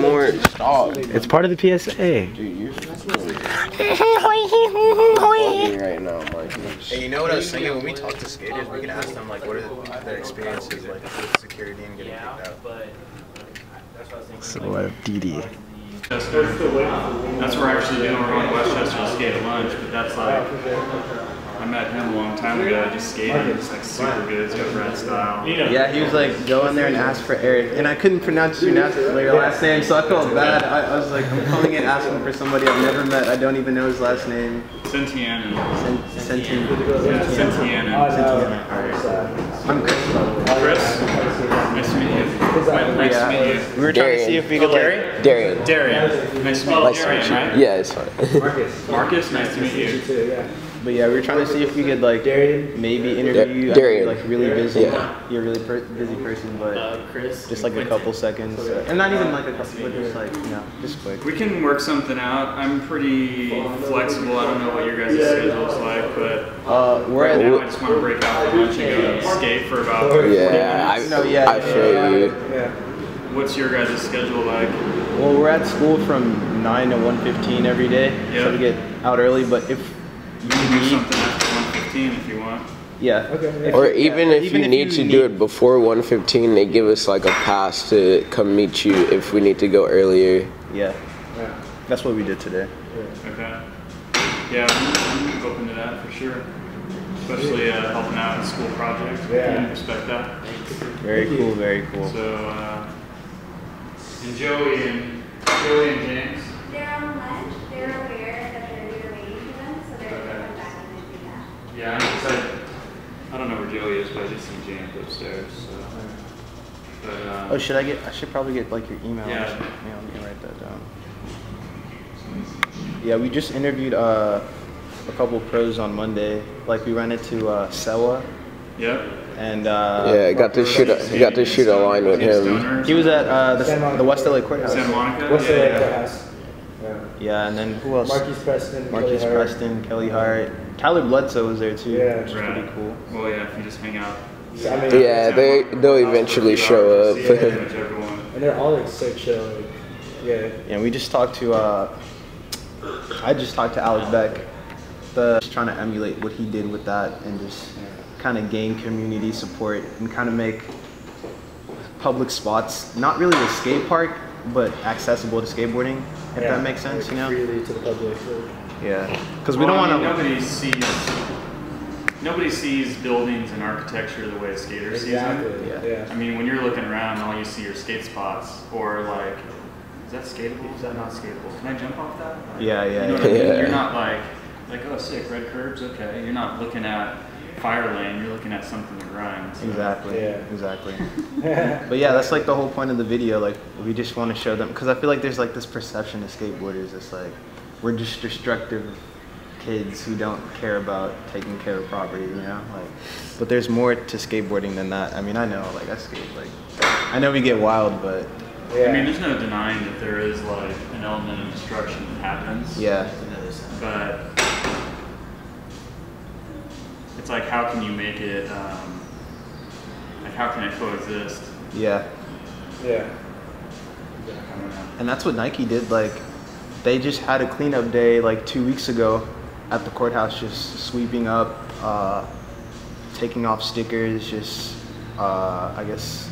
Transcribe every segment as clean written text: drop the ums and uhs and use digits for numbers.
more. Stop. It's part of the PSA. Dude, you're right now, Marcus. Hey, you know what I was thinking? When we talk to skaters, we can ask them like, what are their experiences like with security and getting kicked out. So what a DD. That's where we're actually doing. We're going to Westchester to skate at lunch, but that's like, I met him a long time ago. I just skated. He's like super good. He's got Brad style. Yeah, he was like, go in there and ask for Eric. And I couldn't pronounce your last name, so I felt bad. I was like, I'm calling it asking for somebody I've never met. I don't even know his last name. Sentianin. Sentianin. I'm Chris. Chris? Nice to meet you. Nice to meet you. We were trying to see if we could like... Darian. Darian. Nice to meet you. Darian, right? Yeah, it's fine. Marcus, nice to meet you. But yeah, we were trying to see if we could like maybe interview you. Darian. Like really busy. Yeah. You're a really busy person, but Chris, just like a couple seconds. And not even like a couple, but just like, you know, just quick. We can work something out. I'm pretty flexible. I don't know what your guys' schedule's like, but we're at... now I just want to break out for lunch and go skate for about 40 minutes. I feel you. What's your guys' schedule like? Well, we're at school from 9 to 1:15 every day, so we get out early. But if you can do something after 1:15 if you want. Yeah. Okay. Or even if you need to do it before 1:15, they give us like a pass to come meet you if we need to go earlier. Yeah. That's what we did today. Okay. Yeah, I'm open to that for sure. Especially helping out in school projects. Yeah. I respect that. Very cool, very cool. So, and Joey and James? They're on lunch. They're aware that you're waiting for them, so they're coming back and they do that. Yeah, I don't know where Joey is, but I just seen James upstairs. So. But, I should probably get like your email. Yeah. Let me write that down. Yeah, we just interviewed a couple pros on Monday. Like we ran into Sewa. Yep. And yeah, I got to shoot a line with him. He was at the West LA Courthouse. Santa Monica. West LA Courthouse. Yeah, and then who else? Marquise Preston, Kelly Hart. Tyler Bledsoe was there too. Yeah, which is pretty cool. Well, yeah, if you just hang out. Yeah, they'll eventually show up. And they're all like so chill. Like, yeah. Yeah, we just talked to. I just talked to Alex Beck. Just trying to emulate what he did with that and just kind of gain community support and kind of make public spots not really a skate park, but accessible to skateboarding. If that makes sense, you know. Freely to the public. Yeah, because we don't want to. Nobody sees buildings and architecture the way a skater sees them. Yeah. I mean, when you're looking around, all you see are skate spots, or like, is that skatable? Is that not skatable? Can I jump off that? Like, Yeah. You know what I mean? You're not like, oh, sick, red curbs, okay. You're not looking at fire lane. You're looking at something that grinds. So. Exactly. Yeah. Exactly. But yeah, that's like the whole point of the video. Like, we just want to show them, because I feel like there's like this perception of skateboarders. It's like we're just destructive kids who don't care about taking care of property, you know. Like, but there's more to skateboarding than that. I mean, I know, like I skate, like I know we get wild, but I mean, there's no denying that there is like an element of destruction that happens. Yeah. But it's like, how can you make it? Like, how can it coexist? Yeah. Yeah. And that's what Nike did. Like, they just had a cleanup day like 2 weeks ago at the courthouse, just sweeping up, taking off stickers, just I guess,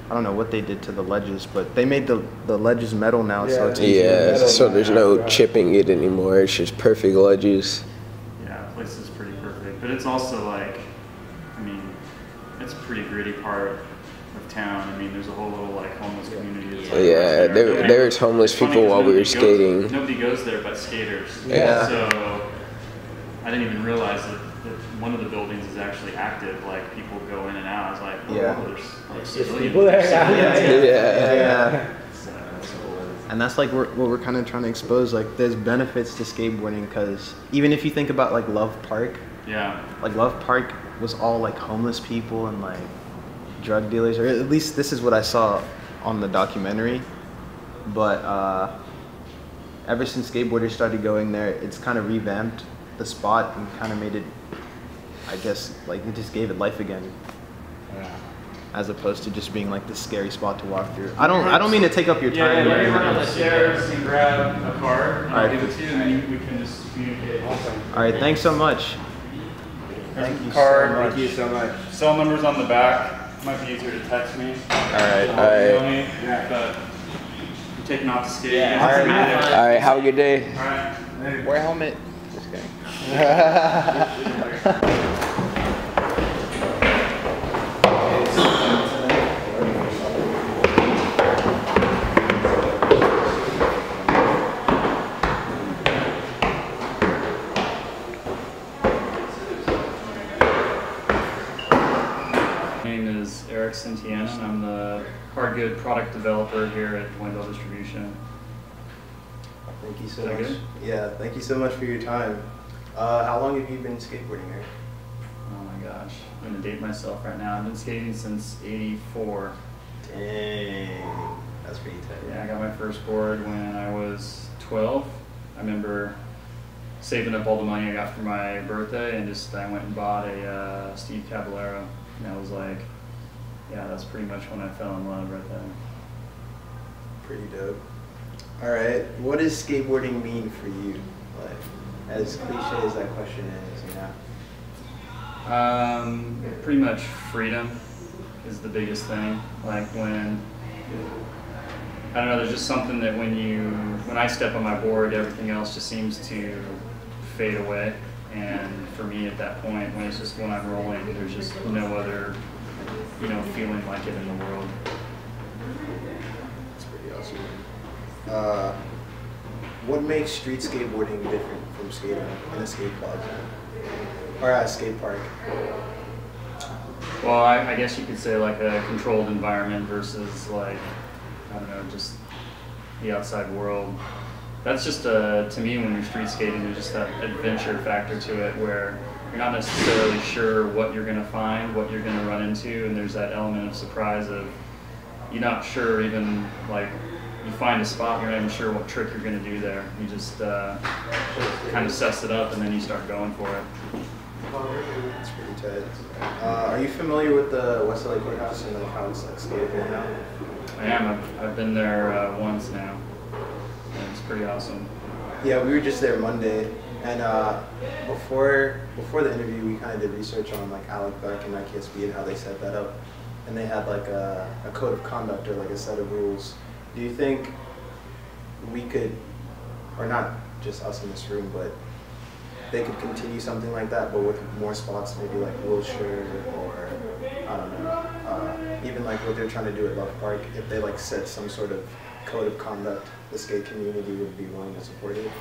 I don't know what they did to the ledges, but they made the ledges metal now, so it's easier. Yeah, so there's no chipping it anymore. It's just perfect ledges. Yeah, the place is pretty perfect, but it's also like, I mean, it's a pretty gritty part of town. I mean, there's a whole little like homeless community. That's, like, Yeah, there was homeless people while we were skating. Nobody goes there but skaters. Yeah. So I didn't even realize that one of the buildings is actually active. Like, people go in and out. I was like, oh, Yeah. there's like civilians. people there. Yeah. And that's like what we're kind of trying to expose. Like, there's benefits to skateboarding, because even if you think about like Love Park, like Love Park was all like homeless people and like drug dealers, or at least this is what I saw on the documentary. But ever since skateboarders started going there, it's kind of revamped the spot and kind of made it, I guess, like it just gave it life again. Yeah. as opposed to just being like the scary spot to walk through. I don't mean to take up your time. Yeah, you run up the stairs and grab a card, and I'll give it to you, and then we can just communicate. Awesome. All right, thanks so much. Thank you so much. Thank you so much. Cell number's on the back. Might be easier to text me. All right. Email me, but I'm taking off to skate. Yeah. All right, have a good day. All right. Wear a helmet. Just kidding. My name is Eric Sentianin. I'm the hard good product developer here at Dwindle Distribution. Thank you so Is that much. good? Yeah, thank you so much for your time. How long have you been skateboarding here? Oh my gosh, I'm gonna date myself right now. I've been skating since '84. Dang, that's pretty tight. Yeah, I got my first board when I was 12. I remember saving up all the money I got for my birthday and I went and bought a Steve Caballero. And I was like, yeah, that's pretty much when I fell in love right there. Pretty dope. All right, what does skateboarding mean for you? Like, as cliche as that question is, you know? Pretty much freedom is the biggest thing. Like when, I don't know, there's just something that when I step on my board, everything else just seems to fade away. And for me at that point, when I'm rolling, there's just no other, feeling like it in the world. That's pretty awesome. What makes street skateboarding different from skating in a skate plaza or at a skate park? Well, I guess you could say like a controlled environment versus like, I don't know, just the outside world. That's just, to me, when you're street skating, there's just that adventure factor to it where you're not necessarily sure what you're going to find, what you're going to run into, and there's that element of surprise of you're not sure even, like, you find a spot, you're not even sure what trick you're going to do there. You just kind of suss it up and then you start going for it. That's pretty tight. Are you familiar with the West LA Courthouse and how it's like skatable now? I am. I've been there once now. And it's pretty awesome. Yeah, we were just there Monday, and before the interview, we kind of did research on like Alec Beck and IKSB and how they set that up, and they had like a code of conduct or like a set of rules. Do you think we could, or not just us in this room, but they could continue something like that, but with more spots, maybe like Wilshire or I don't know, even like what they're trying to do at Love Park, if they like set some sort of code of conduct, the skate community would be willing to support it?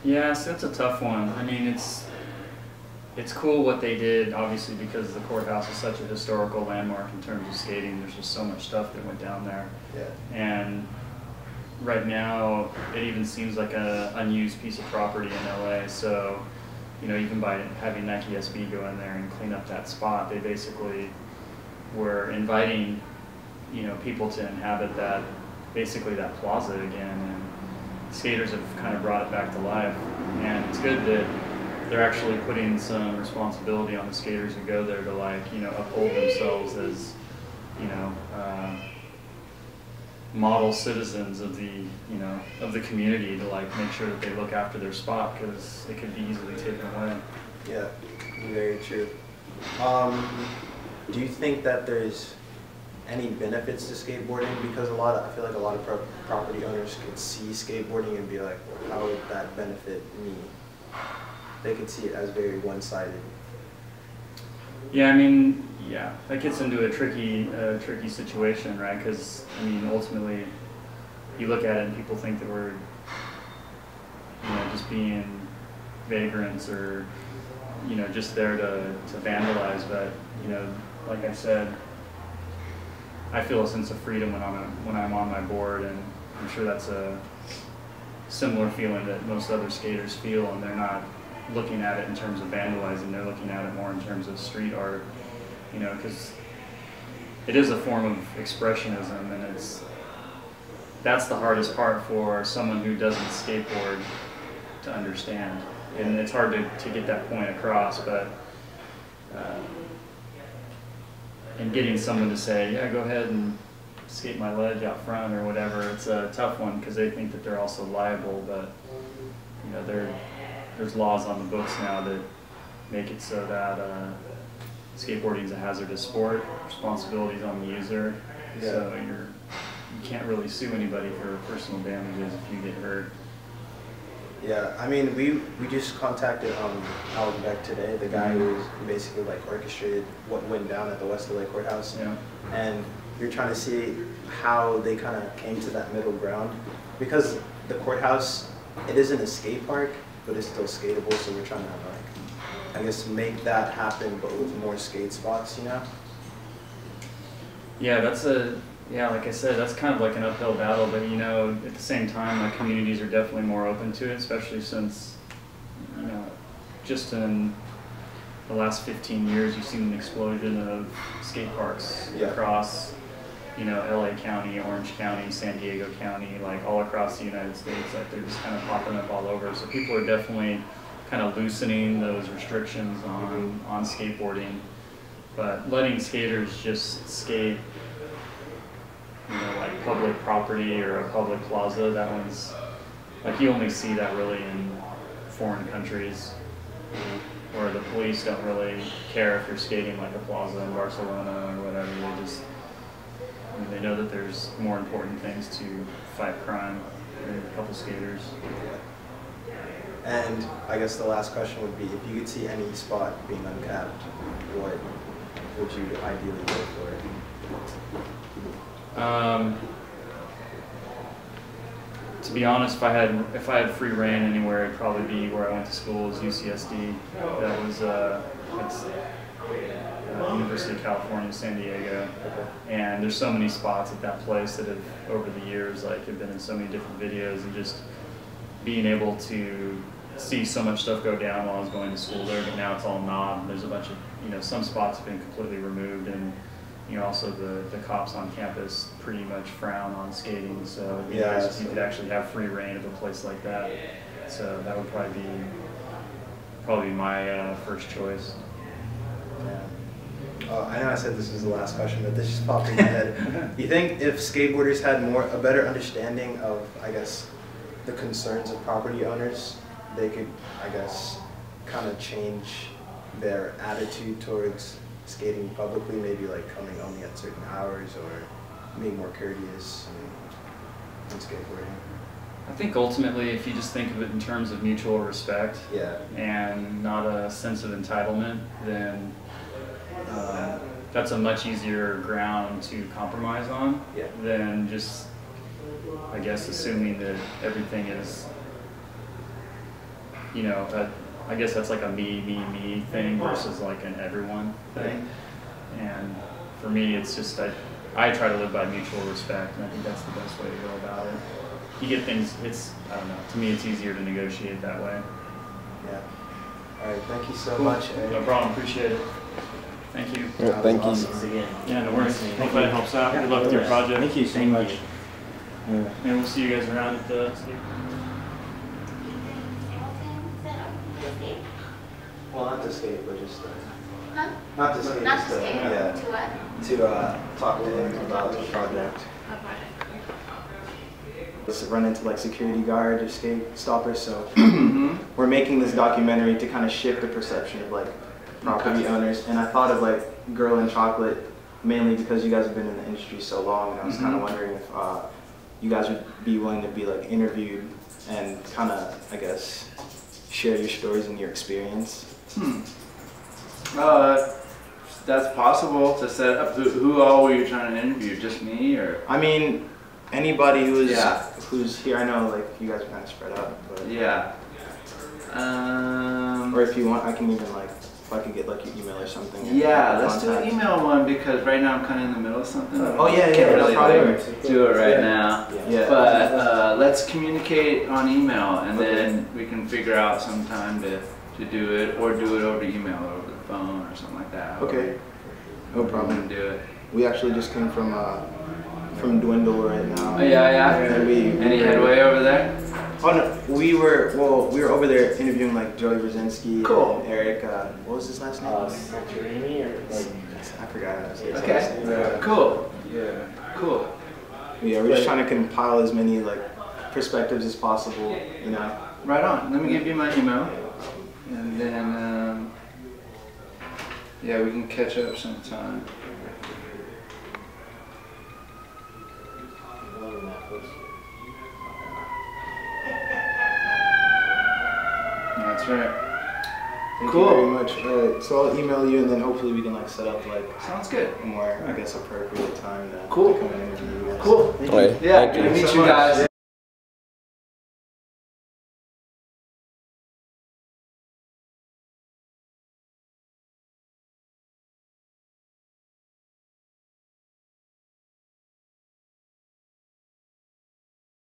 Yeah, so that's a tough one. I mean, it's cool what they did, obviously, because the courthouse is such a historical landmark in terms of skating. There's just so much stuff that went down there. Yeah. And right now, it even seems like an unused piece of property in LA. So, even by having Nike SB go in there and clean up that spot, they basically were inviting, people to inhabit that, basically that plaza again. And skaters have kind of brought it back to life. And it's good that they're actually putting some responsibility on the skaters who go there to uphold themselves as, model citizens of the community to make sure that they look after their spot because it could be easily taken away. Yeah, very true. Do you think that there's any benefits to skateboarding? Because I feel like a lot of property owners could see skateboarding and be like, well, how would that benefit me? They could see it as very one-sided. Yeah, I mean, yeah, that gets into a tricky situation, right? Because ultimately, you look at it and people think that we're, just being vagrants or, just there to vandalize. But like I said, I feel a sense of freedom when I'm on my board, and I'm sure that's a similar feeling that most other skaters feel, and they're not looking at it in terms of vandalizing, they're looking at it more in terms of street art, because it is a form of expressionism, and that's the hardest part for someone who doesn't skateboard to understand, and it's hard to get that point across, but and getting someone to say, yeah, go ahead and skate my ledge out front or whatever, it's a tough one because they think that they're also liable, but you know, there's laws on the books now that make it so that skateboarding is a hazardous sport, responsibilities on the user, so you can't really sue anybody for personal damages if you get hurt. Yeah, I mean, we just contacted Alec Beck today, the guy who basically like orchestrated what went down at the West LA courthouse. Yeah. And you're trying to see how they kind of came to that middle ground, because the courthouse, it isn't a skate park, but it's still skatable. So we're trying to like, I guess, make that happen, but with more skate spots, you know? Yeah, like I said, that's kind of like an uphill battle, but you know, at the same time, like communities are definitely more open to it, especially since, you know, just in the last 15 years, you've seen an explosion of skate parks across, you know, LA County, Orange County, San Diego County, like all across the United States. Like they're just kind of popping up all over. So people are definitely kind of loosening those restrictions on skateboarding, but letting skaters just skate, you know, like public property or a public plaza, that one's, like you only see that really in foreign countries where the police don't really care if you're skating like a plaza in Barcelona or whatever. They just, I mean, they know that there's more important things to fight crime than a couple skaters. And I guess the last question would be, if you could see any spot being uncapped, what would you ideally go for? To be honest, if I had free reign anywhere, it'd probably be where I went to school, is UCSD. That was that's University of California, San Diego. And there's so many spots at that place that have, over the years, like have been in so many different videos, and just being able to see so much stuff go down while I was going to school there. But now it's all knob. There's a bunch of, you know, some spots have been completely removed, and you know, also the cops on campus pretty much frown on skating, so it'd be nice if you could actually have free reign of a place like that. So that would probably be my first choice. Yeah. I know I said this was the last question, but this just popped in my head. You think if skateboarders had a better understanding of, I guess, the concerns of property owners, they could, I guess, kind of change their attitude towards skating publicly, maybe like coming only at certain hours or being more courteous in skateboarding? I think ultimately, if you just think of it in terms of mutual respect and not a sense of entitlement, then that's a much easier ground to compromise on than just, I guess, assuming that everything is, you know, I guess that's like a me thing versus like an everyone thing. And for me, it's just, I try to live by mutual respect, and I think that's the best way to go about it. You get things, I don't know, to me it's easier to negotiate that way. Yeah. All right, thank you so much, Eric. No problem, appreciate it. Thank you. Yeah, thank you. Awesome. Yeah, no worries. Hopefully that helps out. Good luck with your project. Thank you so much. And we'll see you guys around at the Well, not to skate, but just Huh? not to skate. Not just to skate. Yeah. To what? To talk to him about the project. A project. Just run into like security guards or skate stoppers, so we're making this documentary to kind of shift the perception of like property owners. And I thought of like Girl in Chocolate mainly because you guys have been in the industry so long, and I was kind of wondering if you guys would be willing to be like interviewed and kind of, I guess, share your stories and your experience. That's possible to set up. Who all were you trying to interview? Just me, or? I mean, anybody who's here. I know like you guys are kind of spread out, but yeah. Or if you want, I can even like, if I could get like your email or something. Yeah, let's do an email one because right now I'm kind of in the middle of something. Oh yeah, Can't really probably do it right now. Yeah. But let's communicate on email, and then we can figure out some time to do it, or do it over email or over the phone or something like that. Okay. No problem. Do it. We actually just came from Dwindle right now. Oh yeah. And Any headway over there? Oh no, we were over there interviewing like Joey Brzezinski and Eric. What was his last name? Sentianin or like. I forgot how to say his last Okay. name. Yeah. Cool. Yeah. Cool. Yeah, we're just trying to compile as many like perspectives as possible, you know. Right on. Let me give you my email, and then yeah, we can catch up sometime. That's right. Thank you very much. So I'll email you, and then hopefully we can like set up like Sounds good. a more, I guess, appropriate time to Cool. come and interview you guys. Cool. All right. Yeah. Thank you. Good to meet you guys.